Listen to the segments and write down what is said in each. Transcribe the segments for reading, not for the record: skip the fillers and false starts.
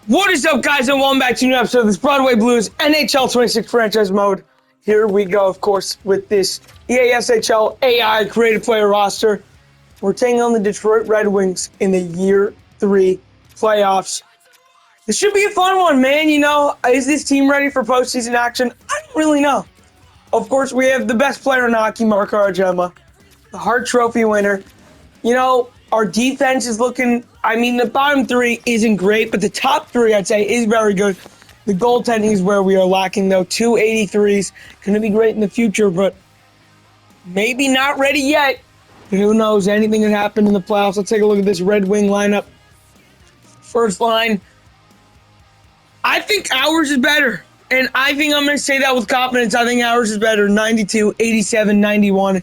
What is up, guys, and welcome back to a new episode of this Broadway Blues NHL 26 franchise mode. Here we go, of course, with this EASHL AI creative player roster. We're taking on the Detroit Red Wings in the Year 3 playoffs. This should be a fun one, man. You know, is this team ready for postseason action? I don't really know. Of course, we have the best player in hockey, Mark Argema, the Hart Trophy winner. You know, our defense is looking, the bottom three isn't great, but the top three, I'd say, is very good. The goaltending is where we are lacking, though. 283s, going to be great in the future, but maybe not ready yet. Who knows? Anything can happen in the playoffs. Let's take a look at this Red Wing lineup. First line, I think ours is better. And I think I'm going to say that with confidence. I think ours is better. 92, 87, 91.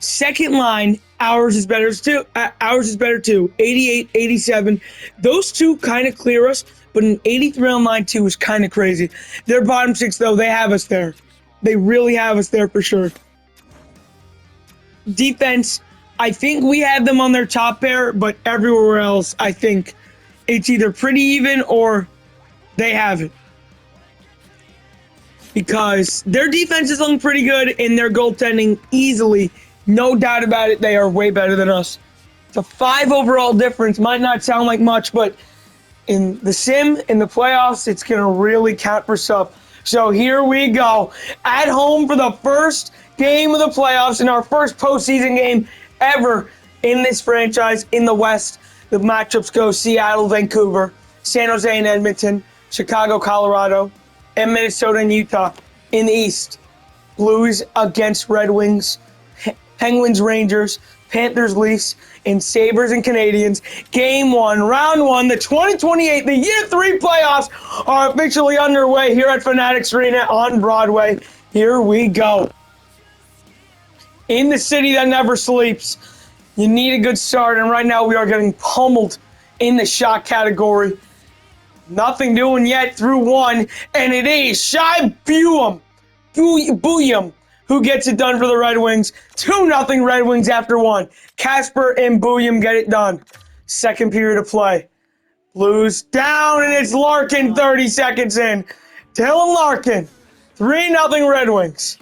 Second line, ours is better too. 88, 87. Those two kind of clear us, but an 83 on line 2 is kind of crazy. Their bottom six, though, they have us there. They really have us there for sure. Defense, I think we have them on their top pair, but everywhere else, I think it's either pretty even or they have it. Because their defense is looking pretty good and their goaltending easily. No doubt about it, they are way better than us. It's a 5 overall difference. Might not sound like much, but in the sim, in the playoffs, it's going to really count for stuff. So here we go. At home for the first game of the playoffs in our first postseason game ever in this franchise in the West. The matchups go Seattle, Vancouver, San Jose and Edmonton, Chicago, Colorado, and Minnesota and Utah. In the East, Blues against Red Wings, Penguins, Rangers, Panthers, Leafs, and Sabres and Canadians. Game 1, round 1, the 2028, the Year 3 playoffs are officially underway here at Fanatics Arena on Broadway. Here we go. In the city that never sleeps, you need a good start, and right now we are getting pummeled in the shot category. Nothing doing yet through 1, and it is Shai Booyum who gets it done for the Red Wings. 2-0 Red Wings after 1. Casper and Booyum get it done. Second period of play. Blues down, and it's Larkin 30 seconds in. Dylan Larkin, 3-0 Red Wings.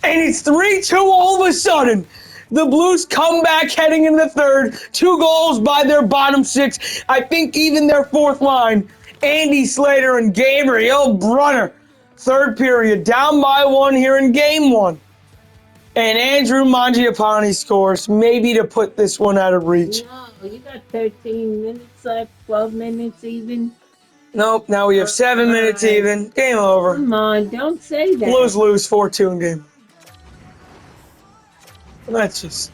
And it's 3-2 all of a sudden. The Blues come back heading into the third. 2 goals by their bottom 6. I think even their fourth line, Andy Slater and Gabriel Brunner. Third period, down by 1 here in game 1. And Andrew Mangiapane scores, maybe to put this one out of reach. No, you got 13 minutes left, 12 minutes even. Nope, now we have 7 minutes even. Game over. Come on, don't say that. Blues lose 4-2 in game. That's just...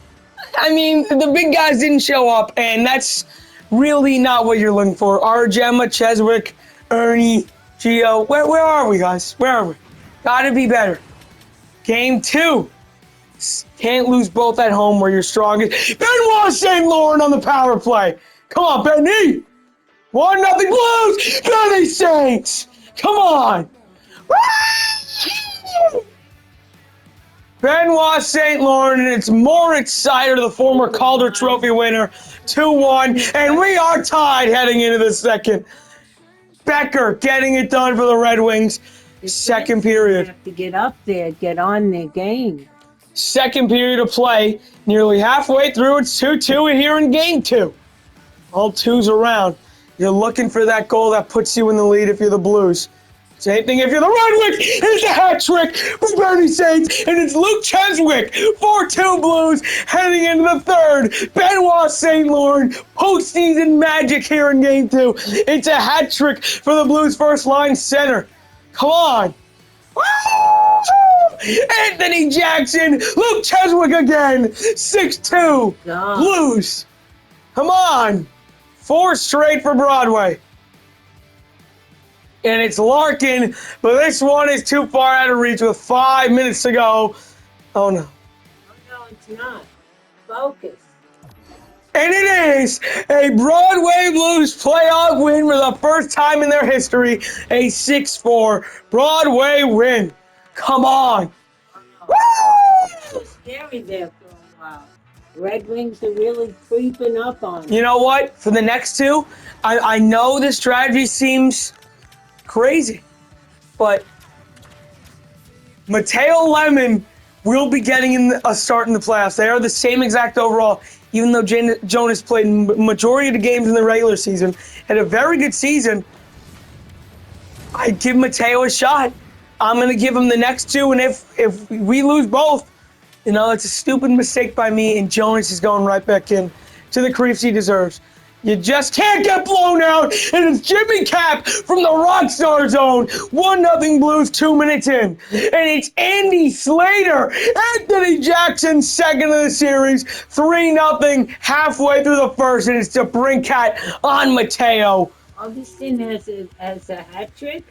the big guys didn't show up, and that's really not what you're looking for. Argema, Cheswick, Ernie, Gio. Where are we, guys? Where are we? Gotta be better. Game 2. Can't lose both at home where you're strongest. Benoit St. Laurent on the power play. Come on, Benny. 1-0 Blues. Benny Saints. Come on. Benoit St. Laurent, and it's Moritz Seider, the former Calder Trophy winner, 2-1, and we are tied heading into the second. Becker getting it done for the Red Wings. Second period. You have to get up there, get on the game. Second period of play, nearly halfway through, it's 2-2 here in game 2. All 2s around. You're looking for that goal that puts you in the lead if you're the Blues. Same thing if you're the Red Wings. Here's a hat trick for Bernie Saints, and it's Luke Cheswick. 4-2 Blues heading into the third. Benoit St. Laurent, postseason magic here in game 2. It's a hat trick for the Blues first line center. Come on. Anthony Jackson, Luke Cheswick again. 6-2 Blues. Come on. 4 straight for Broadway. And it's Larkin, but this one is too far out of reach with 5 minutes to go. Oh, no. Oh, no, it's not. Focus. And it is a Broadway Blues playoff win for the first time in their history. A 6-4 Broadway win. Come on. Oh, no. It was scary there for a while. Red Wings are really creeping up on us. You know what? For the next two, I know the strategy seems crazy, but Mateo Lemon will be getting a start in the playoffs. They are the same exact overall, even though Jonas played majority of the games in the regular season, had a very good season. I'd give Mateo a shot. I'm going to give him the next two, and if we lose both, you know, it's a stupid mistake by me, and Jonas is going right back in to the creeps he deserves. You just can't get blown out, and it's Jimmy Cap from the Rockstar Zone. 1-0 Blues 2 minutes in. And it's Andy Slater, Anthony Jackson, second of the series. 3-0 halfway through the first, and it's to bring Cat on Mateo. Augustin has a hat trick?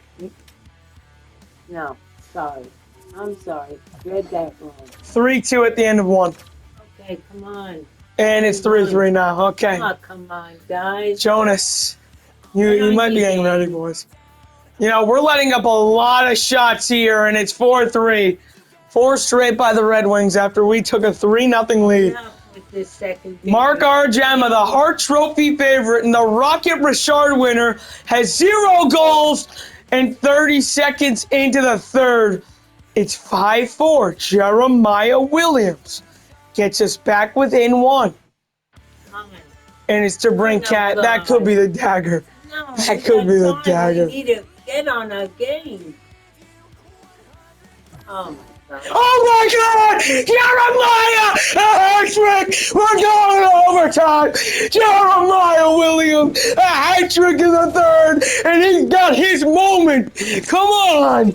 No, sorry. I'm sorry. Read that wrong. 3-2 at the end of one. Okay, come on. And it's 3-3 now. Okay. Oh, come on, guys. Jonas, you might be getting ready, boys. You know, we're letting up a lot of shots here, and it's 4-3. 4 straight by the Red Wings after we took a 3-0 lead. With this second Mark Argema, the Hart Trophy favorite and the Rocket Richard winner, has 0 goals and 30 seconds into the third. It's 5-4. Jeremiah Williams gets us back within 1. And it's to bring Cat. That could be the dagger. No, that could be the dagger. We need to get on our game. Oh, my God. Oh, my God! Jeremiah! A hat-trick! We're going to overtime! Jeremiah Williams! A hat-trick in the third! And he's got his moment! Come on!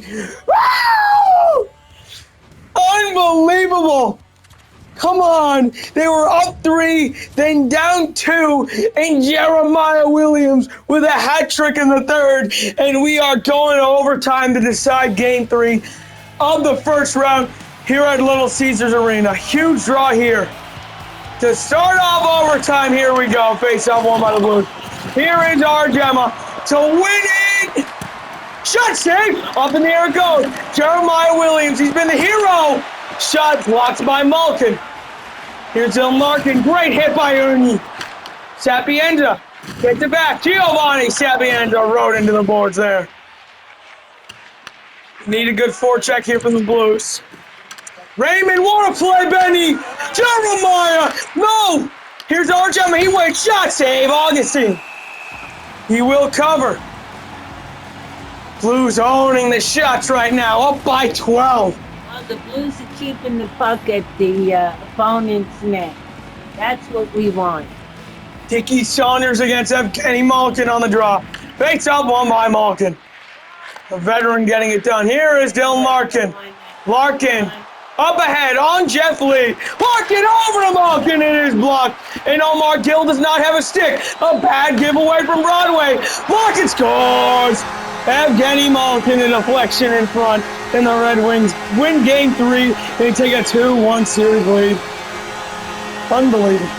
Woo! Unbelievable! Come on. They were up 3, then down 2, and Jeremiah Williams with a hat trick in the third. And we are going to overtime to decide game 3 of the first round here at Little Caesars Arena. Huge draw here. To start off overtime, here we go. Face off one by the Blues. Here is Argema to win it. Shot save. Up in the air it goes. Jeremiah Williams, he's been the hero. Shot blocked by Malkin. Here's Malkin. Great hit by Ernie. Sapienza gets it back. Giovanni Sapienza rode into the boards there. Need a good forecheck here from the Blues. Raymond, what a play, Benny. Jeremiah. No. Here's Argema. He went shot save. Augustine. He will cover. Blues owning the shots right now. Up by 12. The Blues are keeping the puck at the opponent's net. That's what we want. Dickie Saunders against Evgeny Malkin on the draw. Face up one by Malkin. A veteran getting it done. Here is Dylan Larkin. Larkin up ahead on Jeff Lee. Larkin over to Malkin. It is blocked. And Omar Gill does not have a stick. A bad giveaway from Broadway. Larkin scores. Evgeny Malkin, a deflection in front, and the Red Wings win game 3 and take a 2-1 series lead. Unbelievable.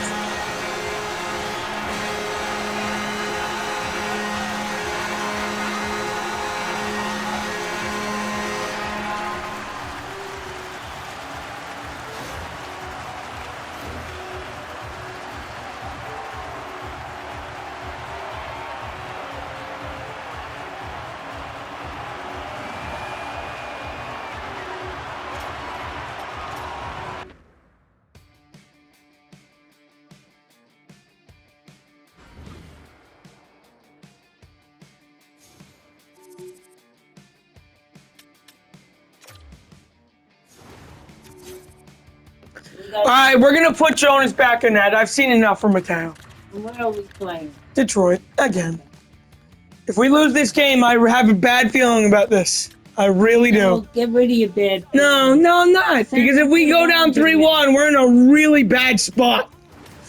All right, we're going to put Jonas back in that. I've seen enough from Mateo. Where are we playing? Detroit, again. If we lose this game, I have a bad feeling about this. I really do. No, get rid of your bad. No, I'm not. Because if we go down 3-1, we're in a really bad spot.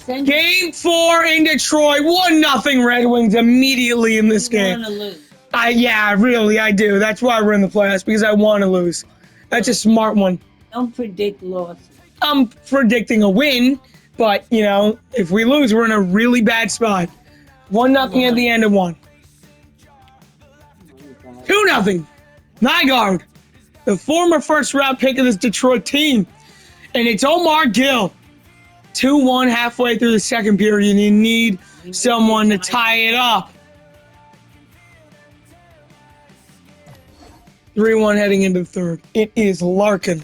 Game 4 in Detroit, 1-0 Red Wings immediately in this game. Want to lose. I do. That's why we're in the playoffs, because I want to lose. That's a smart one. Don't predict loss. I'm predicting a win, but, you know, if we lose, we're in a really bad spot. 1-0 at the end of one. 2-0. Nygaard, the former first-round pick of this Detroit team. And it's Omar Gill 2-1 halfway through the second period. You need someone to tie it up. 3-1 heading into the third. It is Larkin.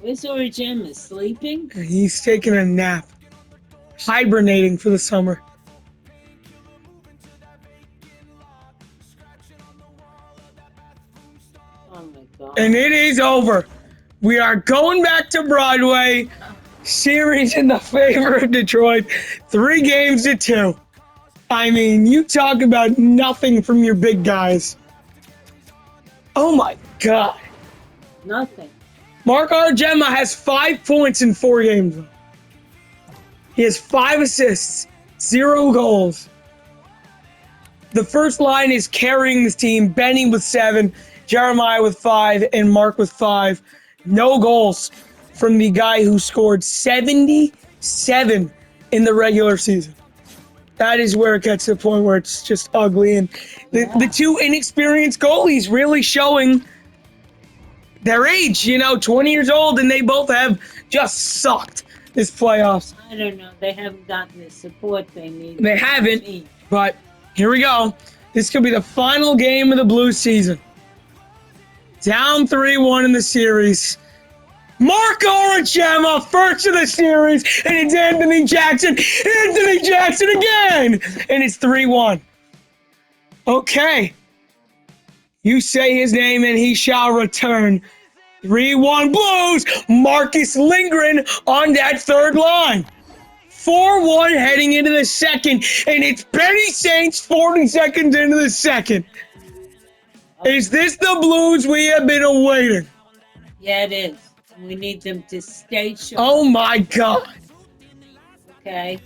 Where's Origem? Sleeping? He's taking a nap. Hibernating for the summer. Oh my God. And it is over. We are going back to Broadway. Series in the favor of Detroit. 3-2. I mean, you talk about nothing from your big guys. Oh my God. Nothing. Mark Argema has 5 points in 4 games. He has 5 assists, 0 goals. The first line is carrying this team. Benny with 7, Jeremiah with 5, and Mark with 5. No goals from the guy who scored 77 in the regular season. That is where it gets to the point where it's just ugly. And the 2 inexperienced goalies really showing their age, 20 years old, and they both have just sucked this playoffs. I don't know. They haven't gotten the support they need. They haven't, but here we go. This could be the final game of the Blues season. Down 3-1 in the series. Mark Origema, first of the series, and it's Anthony Jackson. Anthony Jackson again! And it's 3-1. Okay. You say his name and he shall return. 3-1 Blues. Marcus Lindgren on that third line. 4-1 heading into the second, and it's Benny Saints 40 seconds into the second. Is this the Blues we have been awaiting? Yeah, it is. We need them to stay sharp. Oh my God. Okay.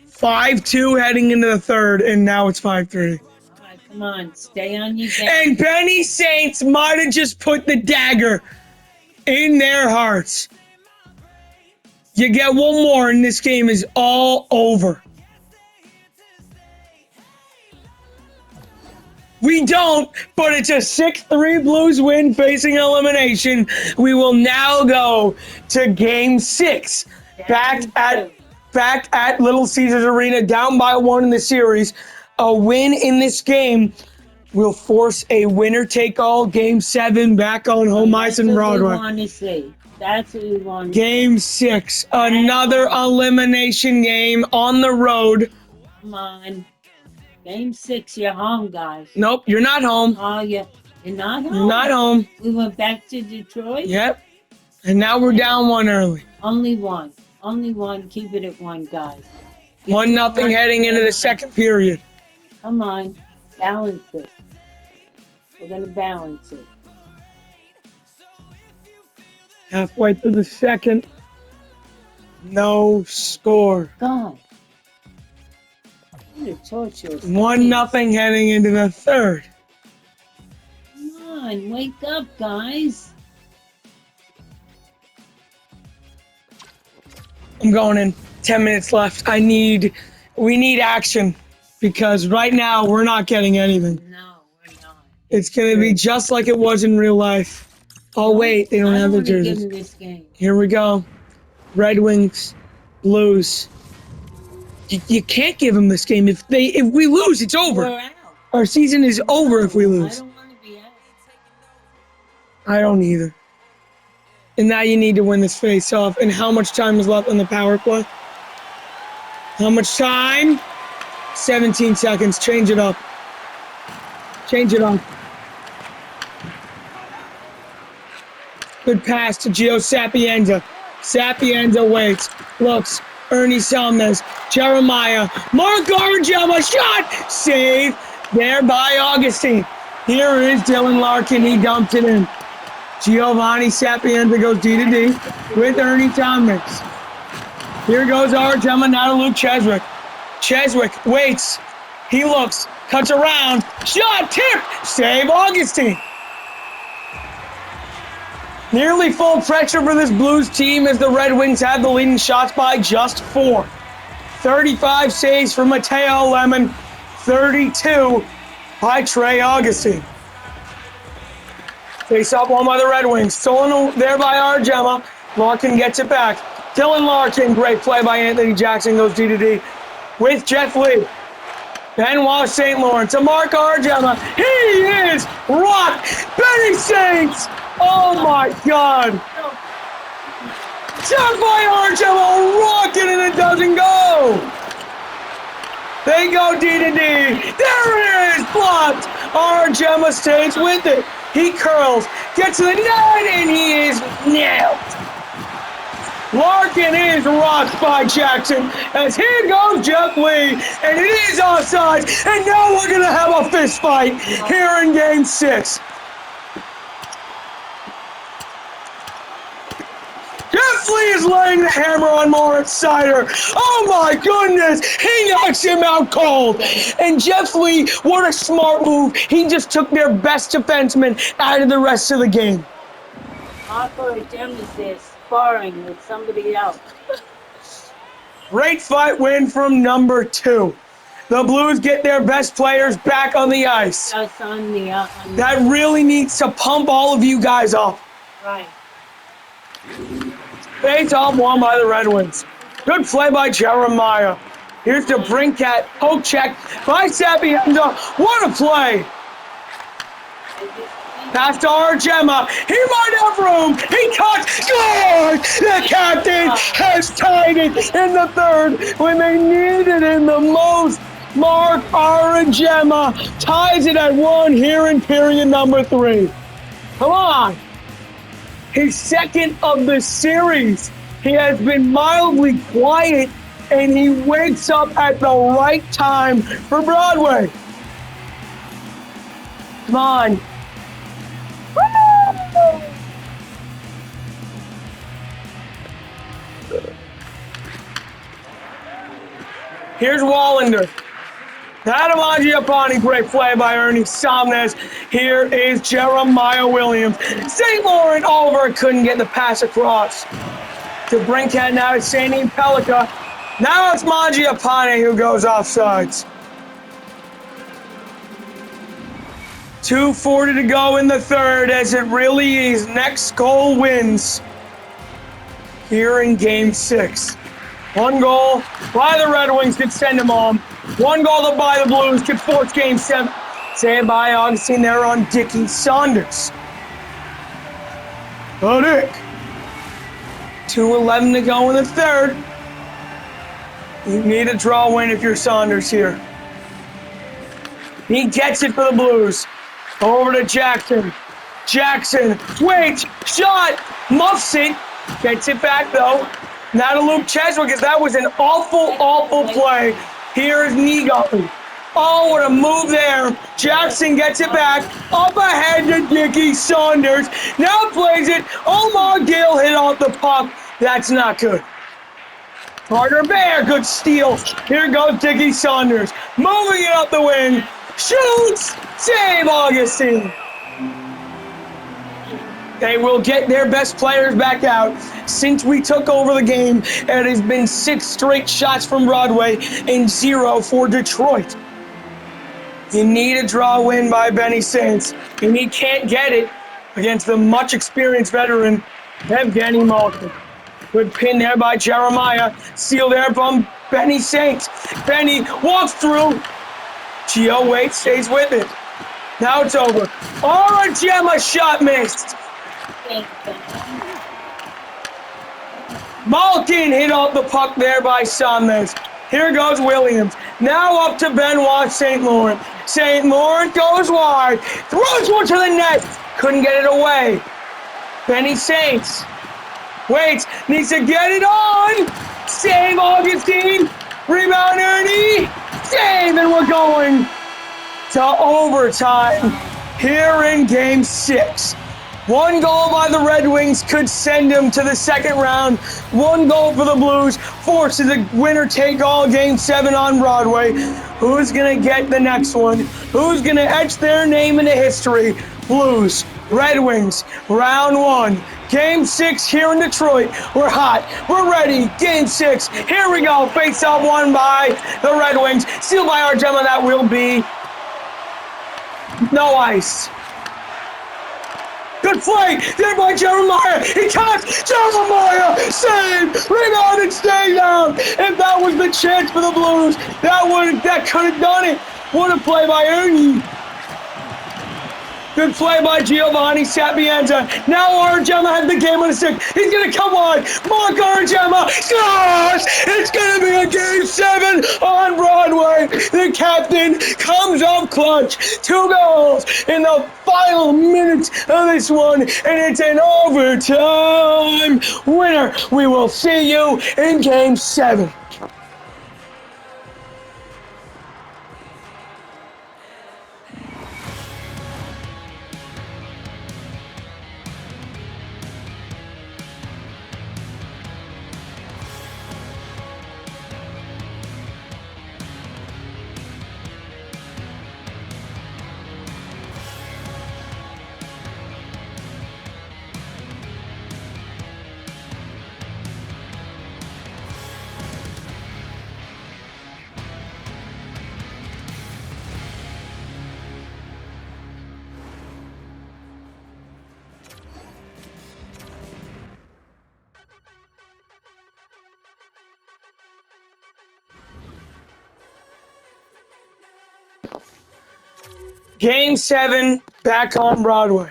5-2 heading into the third, and now it's 5-3. All right, come on. Stay on your game. And Benny Saints might have just put the dagger in their hearts. You get one more, and this game is all over. We don't, but it's a 6-3 Blues win facing elimination. We will now go to Game 6. Back at Little Caesars Arena, down by 1 in the series. A win in this game will force a winner-take-all Game 7 back on home ice in Broadway. That's what we want to see. That's what we want to see. Game 6, another elimination game on the road. Come on. Game 6, you're home, guys. Nope, you're not home. Oh, you're not home? You're not home. We went back to Detroit? Yep. And now we're down 1 early. Only one. Only one. Keep it at 1, guys. 1-0 heading into the second period. Come on. Balance it. We're going to balance it. Halfway through the second. No score. God. What a torturous 1-0 heading into the third. Come on. Wake up, guys. I'm going in. 10 minutes left. We need action because right now we're not getting anything. No, we're not. It's going to be just like it was in real life. Oh, wait, they don't have the jerseys. Give them this game. Here we go. Red Wings, Blues. You can't give them this game. If we lose, it's over. We're out. Our season is over if we I lose. don't want to be out. I don't either. And now you need to win this face-off. And how much time is left on the power play? How much time? 17 seconds. Change it up. Change it up. Good pass to Gio Sapienza. Sapienza waits. Looks. Ernie Salmez. Jeremiah. Mark Argema. Shot. Save. There by Augustine. Here is Dylan Larkin. He dumped it in. Giovanni Sapienza goes D to D with Ernie Thomas. Here goes Argema, now to Luke Cheswick. Cheswick waits. He looks, cuts around. Shot, tip, save Augustine. Nearly full pressure for this Blues team as the Red Wings have the lead in shots by just 4. 35 saves for Mateo Lemon, 32 by Trey Augustine. Face up one by the Red Wings. Stolen there by Argema. Larkin gets it back. Dylan Larkin, great play by Anthony Jackson, goes D-to-D with Jeff Lee. Benoit St. Laurent to Mark Argema. He is rocked. Benny Saints. Oh my God. Shot by Argema, rocking, and it doesn't go. They go D-to-D. There it is, blocked. Argema stays with it. He curls, gets to the net, and he is nailed. Larkin is rocked by Jackson as here goes Jeff Lee, and it is offside, and now we're going to have a fist fight here in Game 6. Jeff Lee is laying the hammer on Moritz Seider. Oh my goodness, he knocks him out cold. And Jeff Lee, what a smart move. He just took their best defenseman out of the rest of the game. Marco Jim is there sparring with somebody else. Great fight win from number 2. The Blues get their best players back on the ice. That's on the That really needs to pump all of you guys up. right. Face off won by the Red Wings. Good play by Jeremiah. Here's the Brinkat poke check by Sapienza. What a play! Pass to Argema. He might have room. He cuts. Good! The captain has tied it in the third when they need it in the most. Mark Argema ties it at 1 here in period number 3. Come on. His second of the series. He has been mildly quiet, and he wakes up at the right time for Broadway. Come on. Here's Wallander. Adam Mangiapane, great play by Ernie Somnes. Here is Jeremiah Williams. St. Laurent over, couldn't get the pass across. To Brinkat now to Sandy Pellica. Now it's Mangiapane who goes offsides. 2:40 to go in the third as it really is next goal wins here in Game 6. 1 goal by the Red Wings could send them home. 1 goal by the Blues could force Game 7. Saved by Augustine there on Dickie Saunders. Dick. 2:11 to go in the third. You need a draw win if you're Saunders here. He gets it for the Blues. Over to Jackson. Jackson, wait, shot, muffs it. Gets it back though. Now to Luke Cheswick, because that was an awful play. Here's Nigo. Oh, what a move there. Jackson gets it back. Up ahead to Dickie Saunders. Now plays it. Omar Gill hit off the puck. That's not good. Carter Bear, good steal. Here goes Dickie Saunders. Moving it up the wing. Shoots. Save Augustine. They will get their best players back out. Since we took over the game, it has been 6 straight shots from Broadway and 0 for Detroit. You need a draw win by Benny Saints, and he can't get it against the much experienced veteran, Evgeny Malkin. Good pin there by Jeremiah. Seal there from Benny Saints. Benny walks through. Gio waits, stays with it. Now it's over. Argema shot missed. Malkin hit off the puck there by Somnes. Here goes Williams. Now up to Benoit St. Laurent. St. Laurent goes wide. Throws one to the net. Couldn't get it away. Benny Saints. Waits. Needs to get it on. Save Augustine. Rebound Ernie. Save, and we're going to overtime here in Game 6. 1 goal by the Red Wings could send them to the second round. 1 goal for the Blues forces the winner-take-all Game 7 on Broadway. Who's going to get the next one? Who's going to etch their name into history? Blues, Red Wings, round 1. Game 6 here in Detroit. We're hot. We're ready. Game 6. Here we go. Face-off won by the Red Wings. Sealed by Argema. That will be no ice. Good play there by Jeremiah. He cuts. Jeremiah save. Rebound and stay down. If that was the chance for the Blues, that could have done it. What a play by Ernie. Good play by Giovanni Sapienza. Now Argemma has the game on his stick. He's going to come on. Mark Argemma scores! It's going to be a Game 7 on Broadway. The captain comes up clutch. 2 goals in the final minutes of this one, and it's an overtime winner. We will see you in Game 7. Game 7 back on Broadway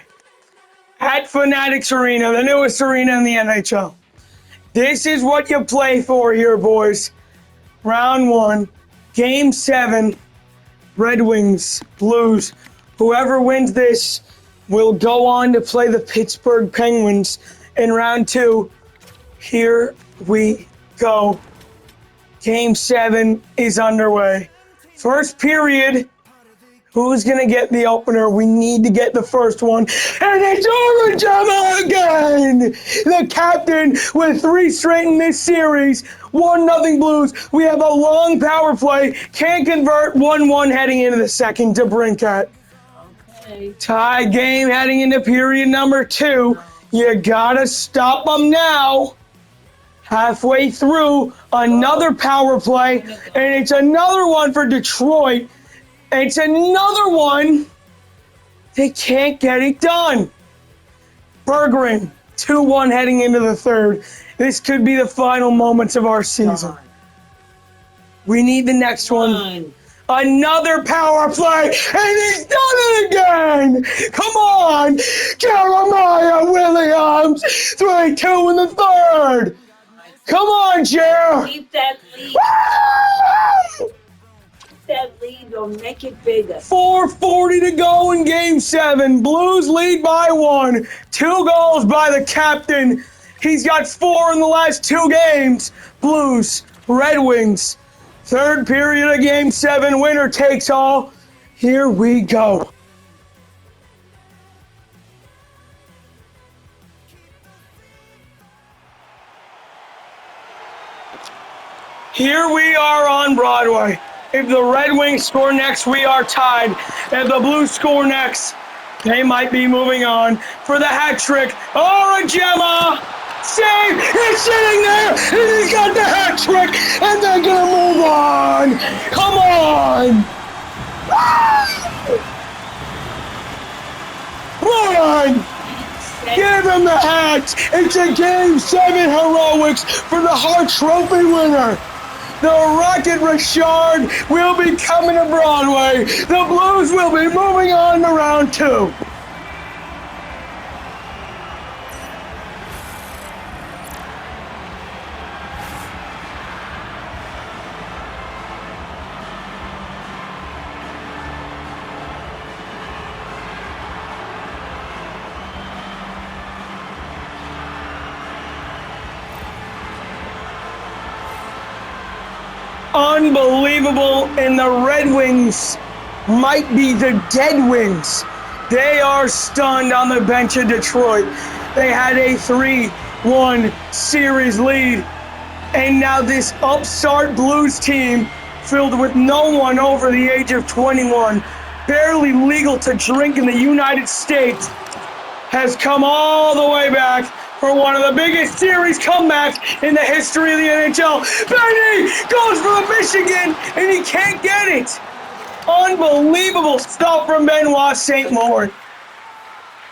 at Fanatics Arena, the newest arena in the NHL. This is what you play for here, boys. Round 1, Game 7, Red Wings, Blues. Whoever wins this will go on to play the Pittsburgh Penguins in round 2. Here we go. Game 7 is underway. First period. Who's going to get the opener? We need to get the first one. And it's Argemma again! The captain with 3 straight in this series. 1-0 Blues. We have a long power play. Can't convert. 1-1 heading into the second to Brinkat. Okay. Tie game heading into period number 2. You got to stop them now. Halfway through, another power play. And it's another one for Detroit. It's another one. They can't get it done. Bergeron, 2-1 heading into the third. This could be the final moments of our season. We need the next one. Another power play, and he's done it again. Come on, Jeremiah Williams, 3-2 in the third. Come on, Jer. Keep that lead. Woo! That lead will make it bigger. 4:40 to go in Game 7. Blues lead by 1. 2 goals by the captain. He's got 4 in the last 2 games. Blues, Red Wings. Third period of Game 7. Winner takes all. Here we go. Here we are on Broadway. If the Red Wings score next, we are tied. If the Blues score next, they might be moving on for the hat trick. Argemma! Save! He's sitting there, and he's got the hat trick, and they're gonna move on. Come on! Run! Give him the hat! It's a Game 7 heroics for the Hart Trophy winner. The Rocket Richard will be coming to Broadway. The Blues will be moving on to round 2. Unbelievable, and the Red Wings might be the dead Wings. They are stunned on the bench of Detroit. They had a 3-1 series lead, and now this upstart Blues team filled with no one over the age of 21, barely legal to drink in the United States, has come all the way back for one of the biggest series comebacks in the history of the NHL. Benny goes for the Michigan, and he can't get it. Unbelievable stuff from Benoit St. Maur.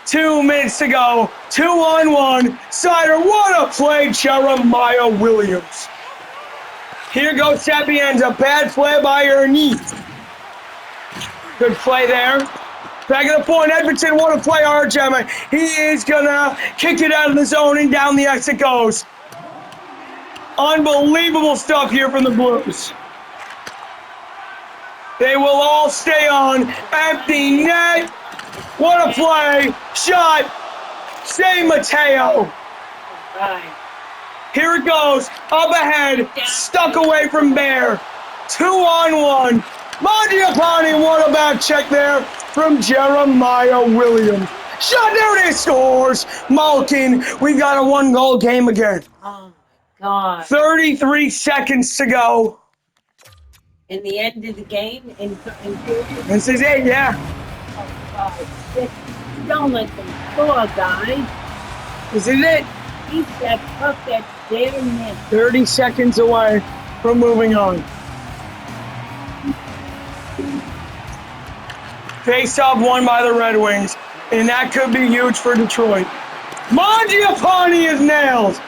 2 minutes to go. 2-on-1. Sider, what a play, Jeremiah Williams. Here goes Sapienza. Bad play by Ernie. Good play there. Back at the point, Edmonton, what a play, Gemma. He is gonna kick it out of the zone and down the exit goes. Unbelievable stuff here from the Blues. They will all stay on. Empty net. What a play. Shot. Say Mateo. Right. Here it goes. Up ahead. Stuck away from Bear. 2-on-1. Mangiapane, what a back check there from Jeremiah Williams. Shot, there it is, scores. Malkin, we got a 1-goal game again. Oh, my God. 33 seconds to go. In the end of the game, in This is it, yeah. oh, God. Don't let them score, guys. This is it. Keep that puck that's there in there. 30 seconds away from moving on. Face-off won by the Red Wings, and that could be huge for Detroit. Mangiapane is nailed.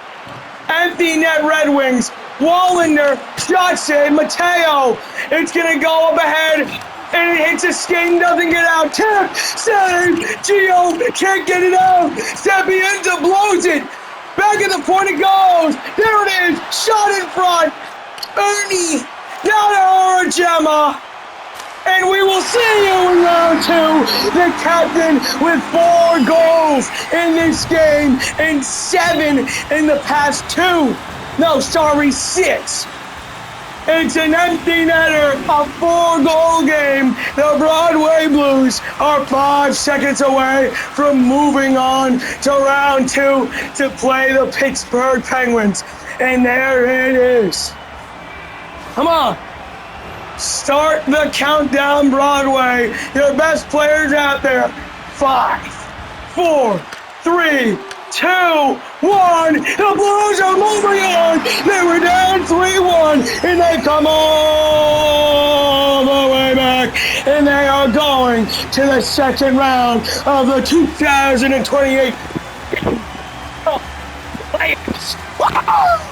Empty net Red Wings. Wallander, shot save, Mateo. It's going to go up ahead, and it hits a skate and doesn't get out. Tip, save, Gio can't get it out. Sapienza blows it. Back at the point it goes. There it is, shot in front. Ernie, down to Gemma. And we will see you in round 2. The captain with 4 goals in this game and 7 in the past 2. No, sorry, 6. It's an empty netter, a 4-goal game. The Broadway Blues are 5 seconds away from moving on to round 2 to play the Pittsburgh Penguins. And there it is. Come on. Start the countdown, Broadway. Your best players out there. 5, 4, 3, 2, 1. The Blues are moving on. They were down 3-1, and they come all the way back, and they are going to the second round of the 2028 playoffs. Wow!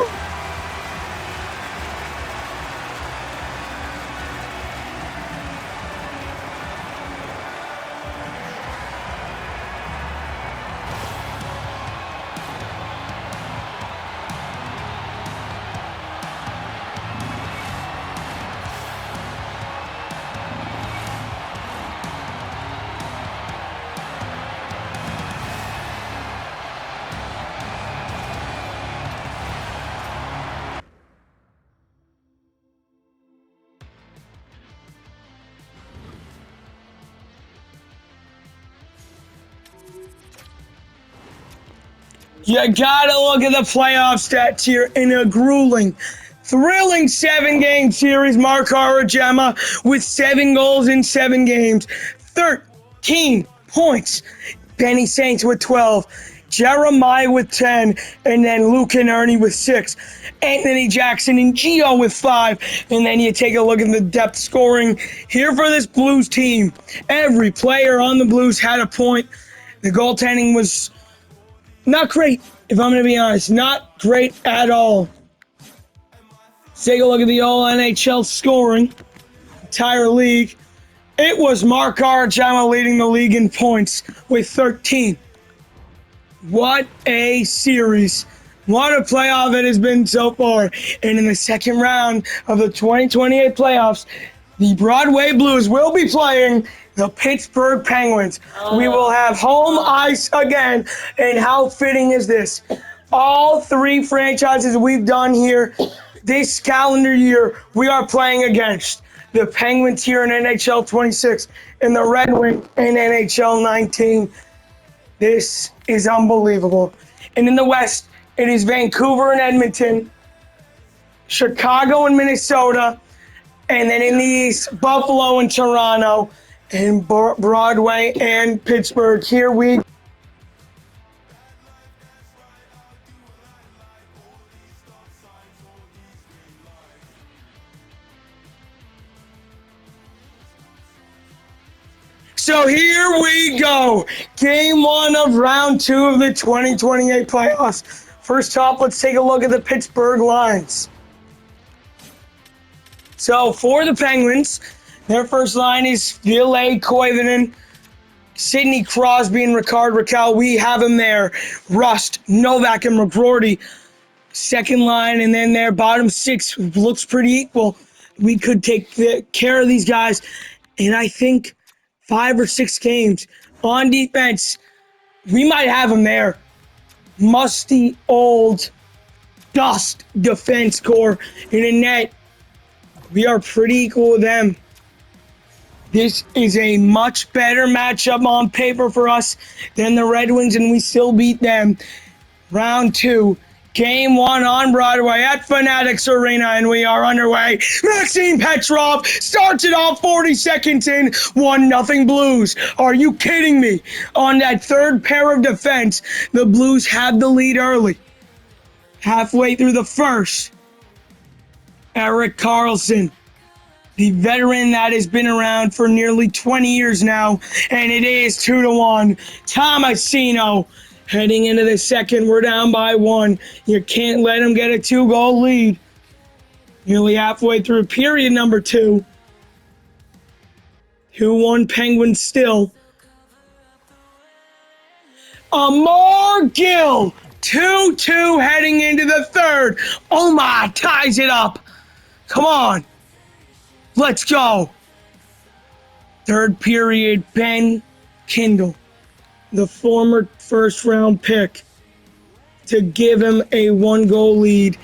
You gotta look at the playoff stats here in a grueling, thrilling 7-game series. Mark Gemma with 7 goals in 7 games, 13 points. Benny Saints with 12, Jeremiah with 10, and then Luke and Ernie with 6. Anthony Jackson and Gio with 5. And then you take a look at the depth scoring here for this Blues team. Every player on the Blues had a point. The goaltending was not great, if I'm going to be honest. Not great at all. Take a look at the all-NHL scoring. Entire league. It was Mark Gemma leading the league in points with 13. What a series. What a playoff it has been so far. And in the second round of the 2028 playoffs, the Broadway Blues will be playing the Pittsburgh Penguins. We will have home ice again. And how fitting is this? All 3 franchises we've done here this calendar year, we are playing against the Penguins here in NHL 26 and the Red Wings in NHL 19. This is unbelievable. And in the West, it is Vancouver and Edmonton, Chicago and Minnesota, and then in the East, Buffalo and Toronto, and Broadway and Pittsburgh. Here we So here we go. Game 1 of round 2 of the 2028 playoffs. First off, let's take a look at the Pittsburgh lines. So for the Penguins, their first line is Ville Koivunen, Sidney Crosby, and Rickard Rakell. We have him there. Rust, Novak, and McGroarty. Second line, and then their bottom six looks pretty equal. We could take care of these guys in, I think, 5 or 6 games. On defense, we might have them there. Musty, old, dust defense core in a net. We are pretty equal with them. This is a much better matchup on paper for us than the Red Wings, and we still beat them. Round 2, Game 1 on Broadway at Fanatics Arena, and we are underway. Maxime Petrov starts it off 40 seconds in, 1-0 Blues. Are you kidding me? On that third pair of defense, the Blues had the lead early. Halfway through the first, Erik Karlsson, the veteran that has been around for nearly 20 years now, and it is 2-1. Tomasino heading into the second. We're down by 1. You can't let him get a 2-goal lead. Nearly halfway through period number 2. 2-1 Penguins still. Amar Gill, 2-2 heading into the third. Omar ties it up. Come on. Let's go. Third period, Ben Kindle, the former first-round pick, to give him a 1-goal lead.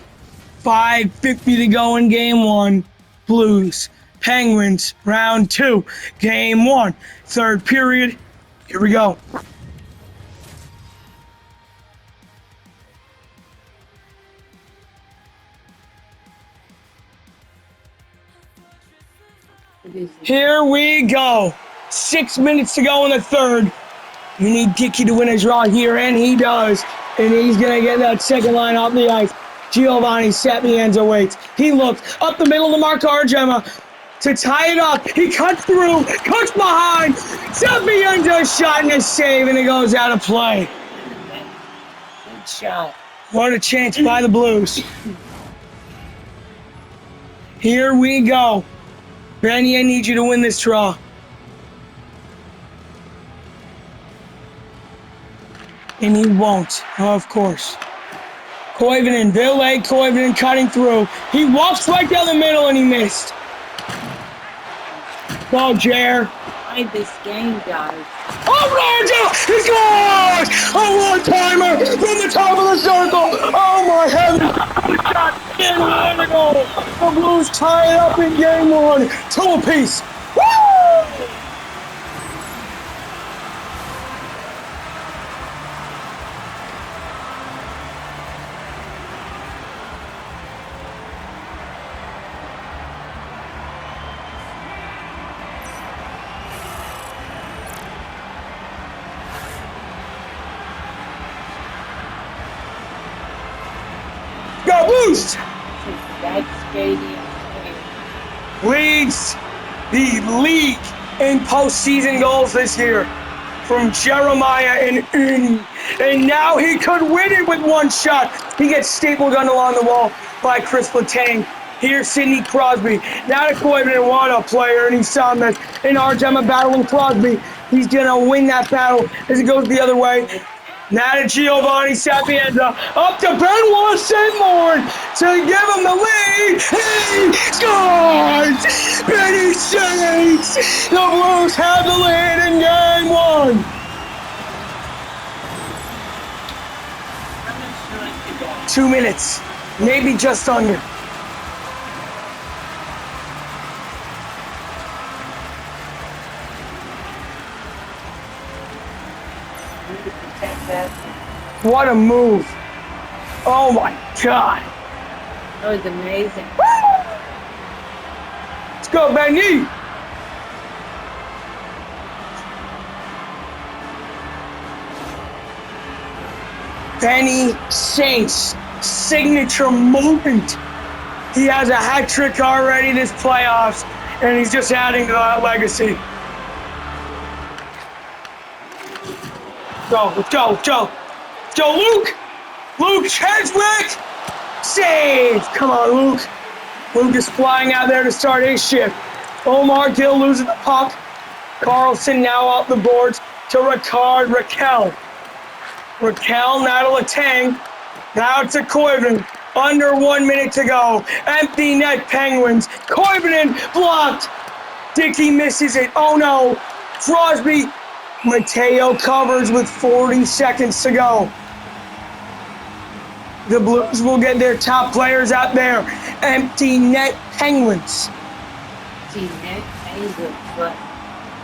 5:50 to go in Game 1. Blues, Penguins, round 2, Game 1. Third period. Here we go. Here we go. 6 minutes to go in the third. We need Dickey to win a draw here, and he does. And he's going to get that second line off the ice. Giovanni Sapienza waits. He looks up the middle to Mark Argema to tie it up. He cuts through, cuts behind. Sapienza shot and a save, and it goes out of play. Good shot. What a chance by the Blues. Here we go. Benny, I need you to win this draw. And he won't, of course. Koivunen, Ville Koivunen cutting through. He walks right down the middle and he missed. Go, Jer. Play this game, guys. Oh, Rangel! He scores! A one-timer from the top of the circle! Oh, my heavens! Shot in the goal! The Blues tie it up in Game 1. 2 apiece. Woo! Go Blues! That stadium Leads the league in postseason goals this year from Jeremiah and Uni. And now he could win it with one shot. He gets staple gun along the wall by Chris Letang. Here's Sidney Crosby. Now to Koivunen, what a player, and he saw this. And Argema battling Crosby. He's going to win that battle as it goes the other way. Now to Giovanni Sapienza, up to Benoit Saint-Morn to give him the lead. He scores! Benny saves! The Blues have the lead in Game 1. I'm not sure I could go. 2 minutes, maybe just under. What a move. Oh my God. That was amazing. Let's go, Benny. Benny Saint's signature moment. He has a hat trick already this playoffs, and he's just adding to that legacy. Go, let's go, let's go. Let's go, Luke! Luke Cheswick! Save! Come on, Luke. Luke is flying out there to start his shift. Omar Gill losing the puck. Carlson now off the boards to Ricard Raquel. Raquel now to Letang. Now to Koivunen. Under 1 minute to go. Empty net Penguins. Koivunen blocked. Dickey misses it. Oh no. Crosby. Mateo covers with 40 seconds to go. The Blues will get their top players out there. Empty net Penguins. Empty net Penguins, but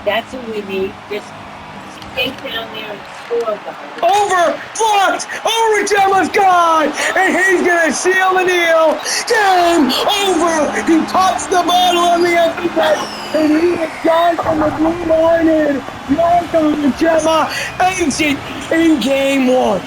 that's what we need. Just stay down there and score, guys. Over, blocked, over Gemma's gone, and he's gonna seal the deal. Game over. He pops the bottle on the empty net, and he is gone from the blue line in. Welcome to Gemma exit in game one.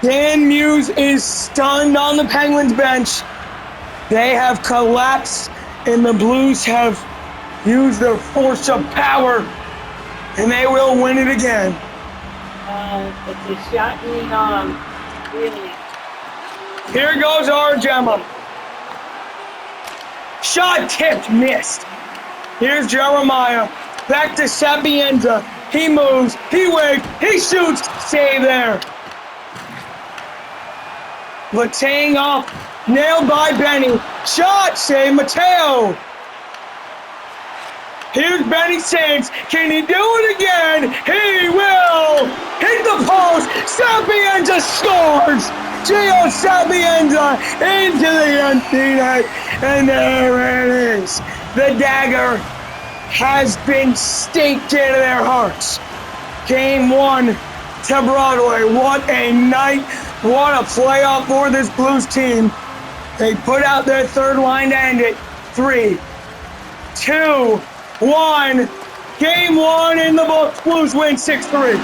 Dan Muse is stunned on the Penguins bench. They have collapsed, and the Blues have used their force of power, and they will win it again. It's a shot in the arm, really. Here goes our Gemma. Shot tipped, missed. Here's Jeremiah. Back to Sapienza. He moves, he waits, he shoots. Save there. Letang off, nailed by Benny. Shot, save Mateo. Here's Benny Sands. Can he do it again? He will. Hit the post. Sapienza scores. Gio Sapienza into the empty net. And there it is. The dagger has been staked into their hearts. Game one to Broadway. What a night. What a playoff for this Blues team. They put out their third line to end it. 3, 2, 1. Game one in the books. Blues win 6-3.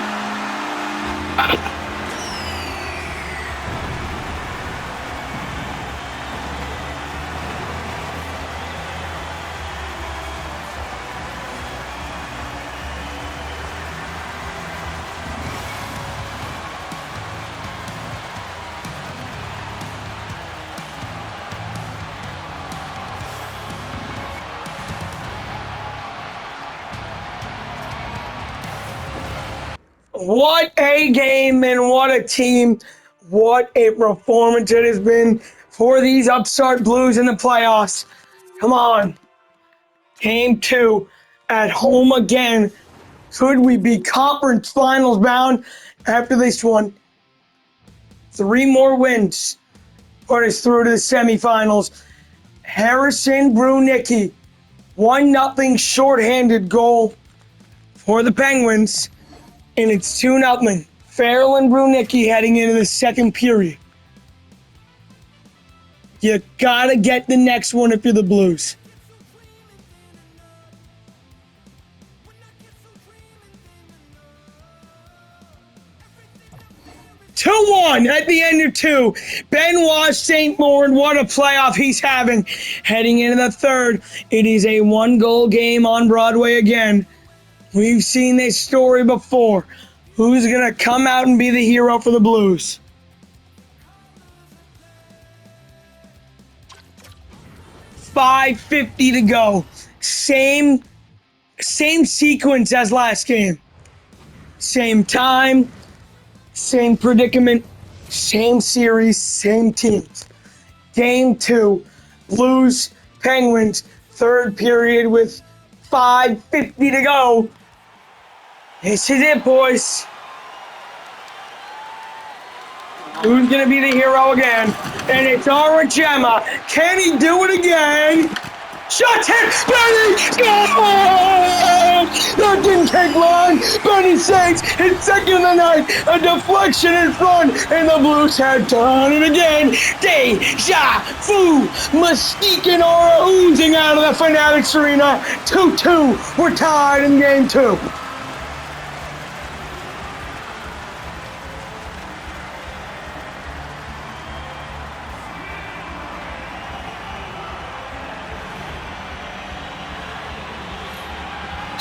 What a game and what a team. What a performance it has been for these upstart Blues in the playoffs. Come on. Game two at home again. Could we be conference finals bound after this one? 3 more wins put us through to the semifinals. Harrison Brunicki, 1-0 shorthanded goal for the Penguins. And it's 2-0. Farrell and Brunicki heading into the second period. You gotta get the next one if you're the Blues. Two-one at the end of 2. Benoit St. Laurent, what a playoff he's having. Heading into the third, it is a 1-goal game on Broadway again. We've seen this story before. Who's going to come out and be the hero for the Blues? $5:50 to go. Same sequence as last game. Same time, same predicament, same series, same teams. Game 2, Blues, Penguins, third period with $5:50 to go. This is it, boys. Who's going to be the hero again? And it's our Gemma. Can he do it again? Shot hit! Benny! Score! That didn't take long. Benny saves his second of the night. A deflection in front, and the Blues have done it again. Deja vu. Mystique and aura oozing out of the Fanatics Arena. 2-2. We're tied in game 2.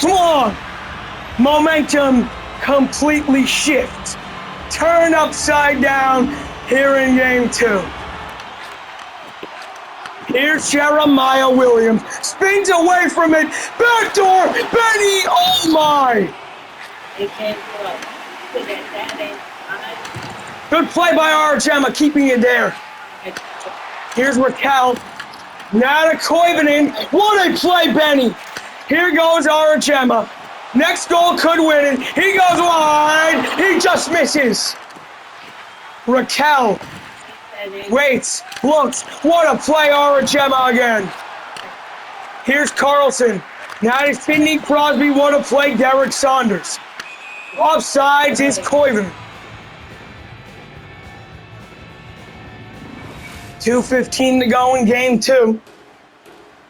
Come on! Momentum completely shifts. Turn upside down here in game 2. Here's Jeremiah Williams. Spins away from it. Backdoor! Benny! Oh my! It can't go. That ain't Good play by Arjema, keeping it there. Here's Raquel. Now to Koivunen. What a play, Benny! Here goes Arjema. Next goal could win it. He goes wide. He just misses. Raquel waits, looks. What a play, Arjema again. Here's Carlson. Now to Sidney Crosby. What a play, Derek Saunders. Offsides is Koivunen. 2:15 to go in game 2.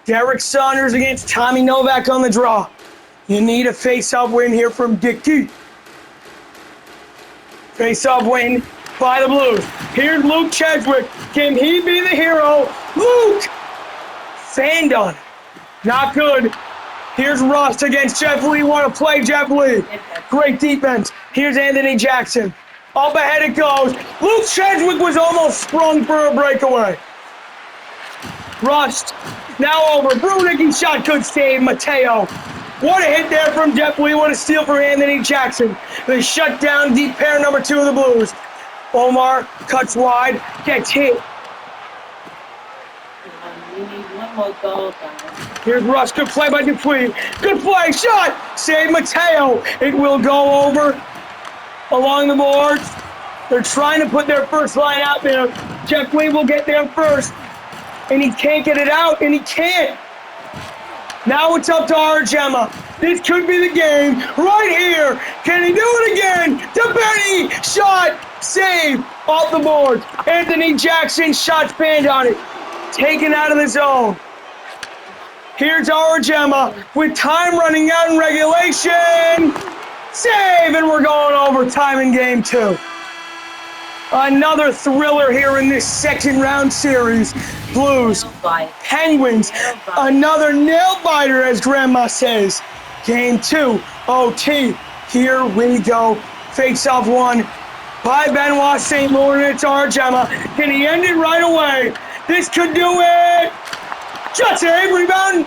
Derek Saunders against Tommy Novak on the draw. You need a face-off win here from Dickey. Face-off win by the Blues. Here's Luke Cheswick. Can he be the hero? Luke! Sand on it. Not good. Here's Rust against Jeff Lee. Want to play Jeff Lee. Great defense. Here's Anthony Jackson. Up ahead it goes. Luke Cheswick was almost sprung for a breakaway. Rust. Now over. Brunicki shot. Good save. Mateo. What a hit there from Jeff Lee. What a steal from Anthony Jackson. They shut down deep pair number 2 of the Blues. Omar cuts wide. Gets hit. We need one more goal, guys. Here's Russ. Good play by Dupuis. Good play. Shot. Save Mateo. It will go over along the boards. They're trying to put their first line out there. Jeff Lee will get there first. And he can't get it out, and he can't. Now it's up to Arjema. This could be the game right here. Can he do it again? To Benny. Shot. Save. Off the board. Anthony Jackson. Shot banned on it. Taken out of the zone. Here's Arjema with time running out in regulation. Save, and we're going overtime in game 2. Another thriller here in this second round series. Blues, Penguins, another nail biter, as Grandma says. Game 2, OT. Here we go. Face-off one by Benoit St. Laurent. It's Arjema. Can he end it right away? This could do it. Just save, rebound.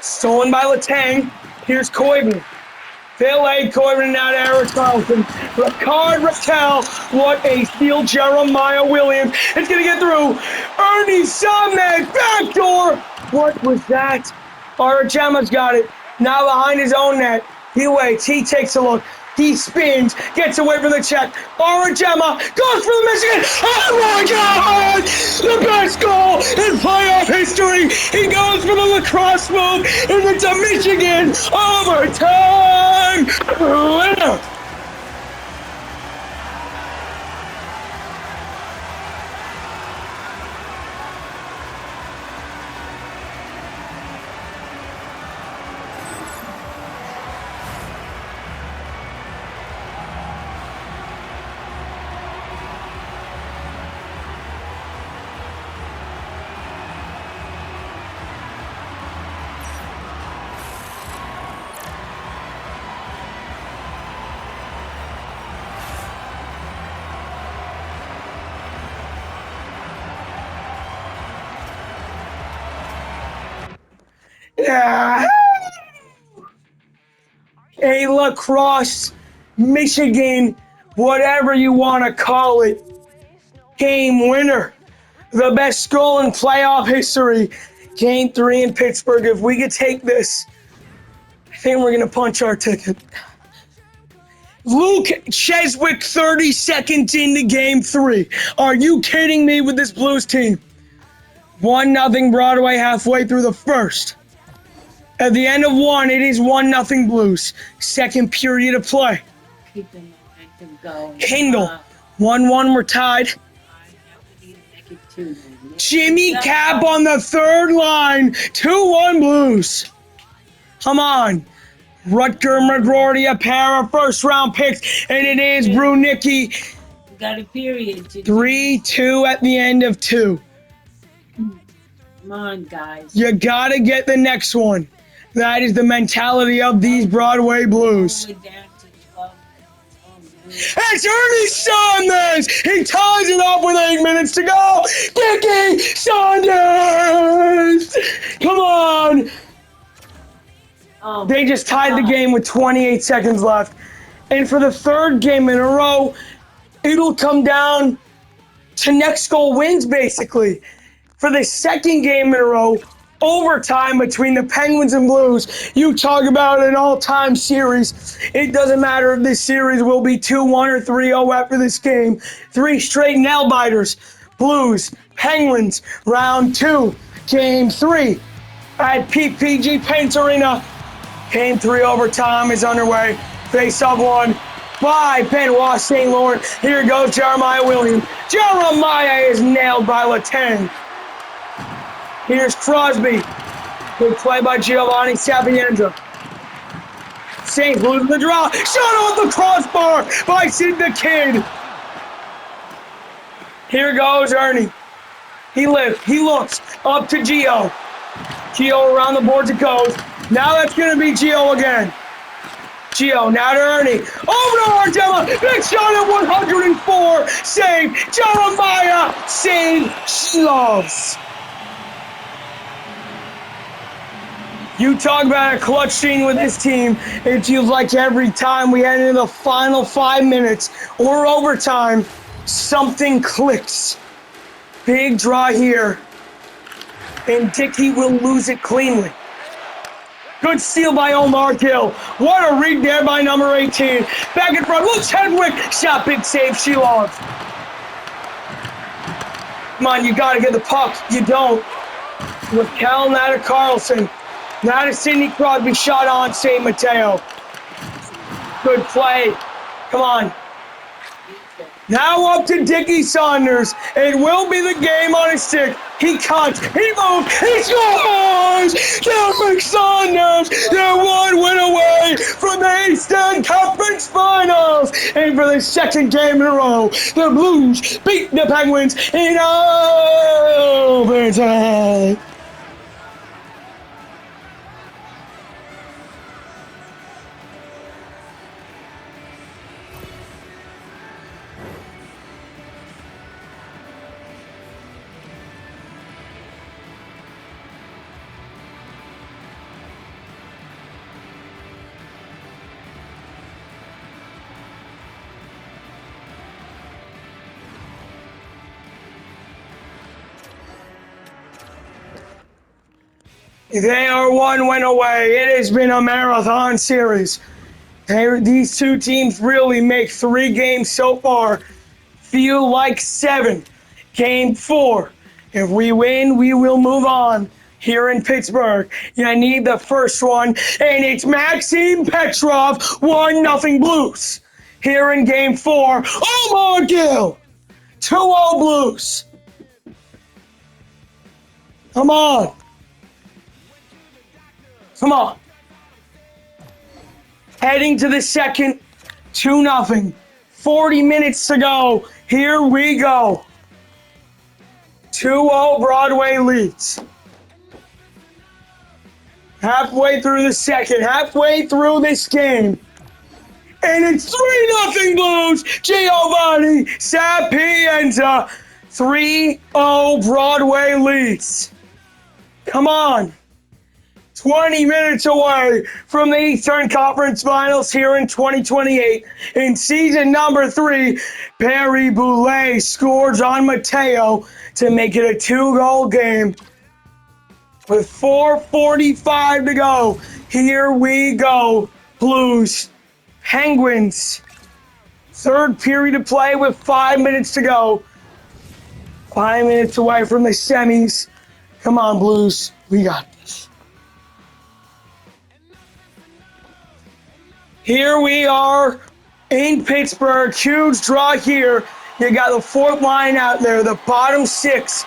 Stolen by Letang. Here's Koivunen. Phil A. Koivunen now to Eric Carlson. Ricard Raquel. What a steal. Jeremiah Williams. It's going to get through. Ernie Somnek. Backdoor. What was that? Arjema's got it. Now behind his own net. He waits. He takes a look. He spins. Gets away from the check. Arjema goes for the Michigan. Oh my God! The best goal in playoff history. He goes for the lacrosse move. And it's a Michigan overtime winner. Yeah. A lacrosse, Michigan, whatever you want to call it, game winner. The best goal in playoff history. Game 3 in Pittsburgh. If we could take this, I think we're going to punch our ticket. Luke Cheswick, 30 seconds into game 3. Are you kidding me with this Blues team? 1-0 Broadway halfway through the first. At the end of one, it is 1-0 Blues. Second period of play. Keep the momentum going. Kindle. 1-1, we're tied. Now we need to make it 2 now. Jimmy Cap on the third line. 2-1 Blues. Come on. Rutger McGroarty, a pair of first-round picks, and it is Brunicki. We got a period. 3-2 at the end of 2. Come on, guys. You gotta get the next one. That is the mentality of these Broadway Blues. We're down to 12. It's Ernie Saunders! He ties it up with 8 minutes to go! Dickie Saunders! Come on! Oh, They just tied the game with 28 seconds left. And for the third game in a row, it'll come down to next goal wins, basically. For the second game in a row, overtime between the Penguins and Blues. You talk about an all-time series. It doesn't matter if this series will be 2-1 or 3-0 after this game. 3 straight nail-biters. Blues, Penguins, round 2, game 3 at PPG Paints Arena. Game 3 overtime is underway. Face-off one by Benoit St. Laurent. Here goes Jeremiah Williams. Jeremiah is nailed by Letang. Here's Crosby. Good play by Giovanni Sapienza. Saints losing the draw. Shot off the crossbar by Sid the Kid. Here goes Ernie. He looks up to Gio. Gio around the boards it goes. Now that's going to be Gio again. Gio, now to Ernie. Over to Ardella. Big shot at 104. Save. Jeremiah St. Loves. You talk about a clutch scene with this team. It feels like every time we head into the final 5 minutes or overtime, something clicks. Big draw here. And Dickey will lose it cleanly. Good steal by Omar Gill. What a read there by number 18. Back in front. Looks Hedwig. Shot, big save. Shilov. Come on, you got to get the puck. You don't. With Cal, now to Carlson. Now to Sidney Crosby. Shot on St. Mateo. Good play. Come on. Now up to Dickie Saunders. It will be the game on his stick. He cuts. He moves. He scores! Derek Saunders. They're 1 win away from the Eastern Conference Finals. And for the second game in a row, the Blues beat the Penguins in overtime. They are 1 win away. It has been a marathon series. These two teams really make 3 games so far feel like 7. Game 4. If we win, we will move on here in Pittsburgh. You need the first one, and it's Maxim Petrov, 1-0 Blues. Here in Game 4, Omar Gill, 2-0 Blues. Come on. Come on. Heading to the second, 2-0. 40 minutes to go. Here we go. 2-0 Broadway leads. Halfway through the second, halfway through this game. And it's 3-0 Blues. Giovanni Sapienza. 3-0 Broadway leads. Come on. 20 minutes away from the Eastern Conference Finals here in 2028. In season number 3, Perry Boulay scores on Mateo to make it a 2-goal game. With 4:45 to go, here we go. Blues, Penguins. Third period of play with 5 minutes to go. 5 minutes away from the semis. Come on, Blues. We got this. Here we are in Pittsburgh. Huge draw here. You got the fourth line out there, the bottom six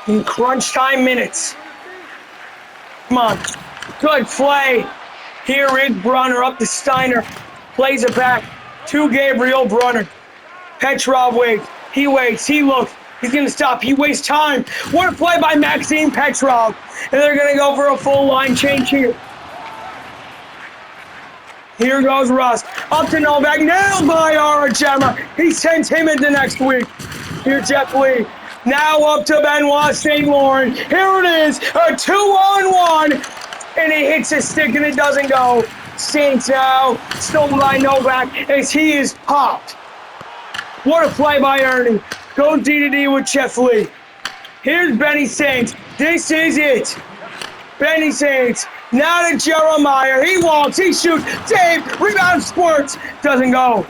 in crunch time minutes. Come on. Good play. Here is Brunner up to Steiner. Plays it back to Gabriel Brunner. Petrov waits. He waits. He looks. He's going to stop. He wastes time. What a play by Maxime Petrov. And they're going to go for a full line change here. Here goes Russ. Up to Novak. Nailed by Arachema. He sends him into next week. Here's Jeff Lee. Now up to Benoit St. Laurent. Here it is. A 2-on-1. And he hits his stick and it doesn't go. Saints now. Stolen by Novak as he is popped. What a play by Ernie. Go D-to-D with Jeff Lee. Here's Benny Saints. This is it. Benny Saints. Now to Jeremiah. He walks. He shoots. Save. Rebound. Squirts. Doesn't go.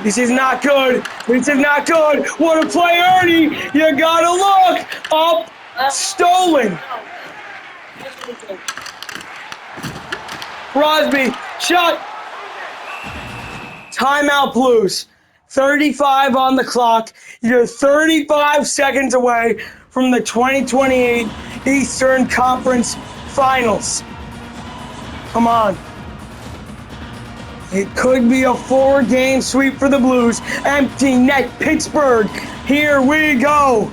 This is not good. This is not good. What a play, Ernie. You gotta look. Up. Stolen. Crosby. Shot. Timeout Blues. 35 on the clock. You're 35 seconds away from the 2028 Eastern Conference Finals. Come on. It could be a 4-game sweep for the Blues. Empty net Pittsburgh. Here we go.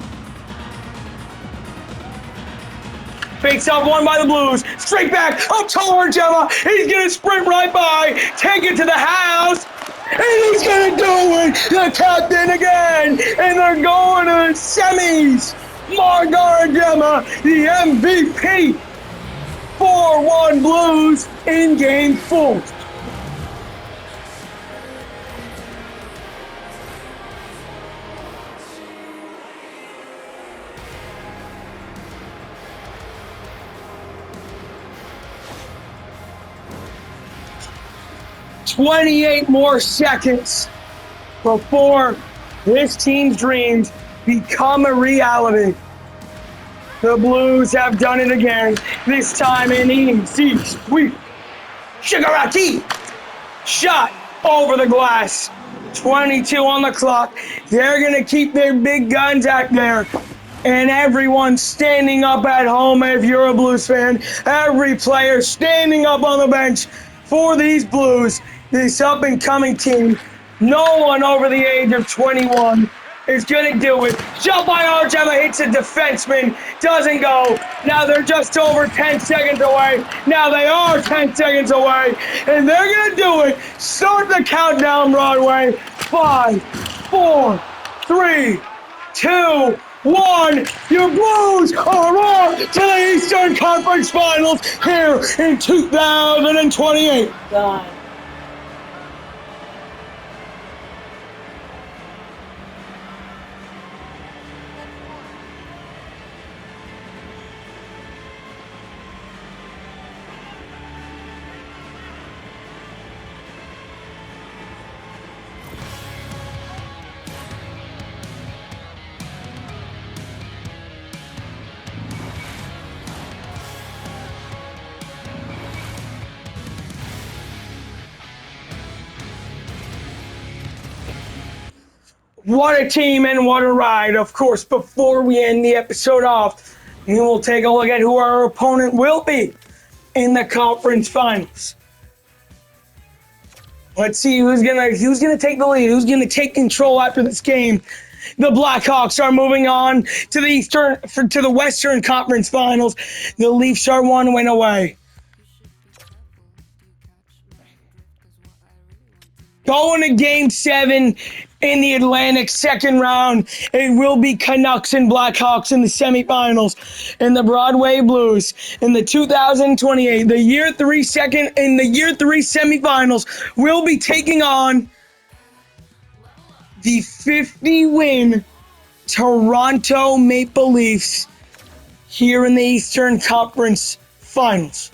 Fakes up one by the Blues. Straight back up to Gemma. He's going to sprint right by. Take it to the house. And he's going to do it. The captain again. And they're going to semis. Mark Gemma, the MVP. 4-1 Blues in game 4. "28 more seconds before this team's dreams become a reality." The Blues have done it again, this time in easy sweep. Shigaraki! Shot over the glass. 22 on the clock. They're going to keep their big guns out there. And everyone standing up at home if you're a Blues fan. Every player standing up on the bench for these Blues. This up-and-coming team. No one over the age of 21 is going to do it. Shot by Argema hits a defenseman. Doesn't go. Now they're just over 10 seconds away. Now they are 10 seconds away. And they're going to do it. Start the countdown, Broadway. 5, 4, 3, 2, 1. Your Blues are on to the Eastern Conference Finals here in 2028. God. What a team and what a ride. Of course, before we end the episode off, we will take a look at who our opponent will be in the conference finals. Let's see who's gonna take the lead, who's gonna take control after this game. The Blackhawks are moving on to the Western Conference Finals. The Leafs are 1 win away. Going to Game 7 in the Atlantic second round, it will be Canucks and Blackhawks in the semifinals, and the Broadway Blues in the 2028, the year 3 semifinals will be taking on the 50-win Toronto Maple Leafs here in the Eastern Conference Finals.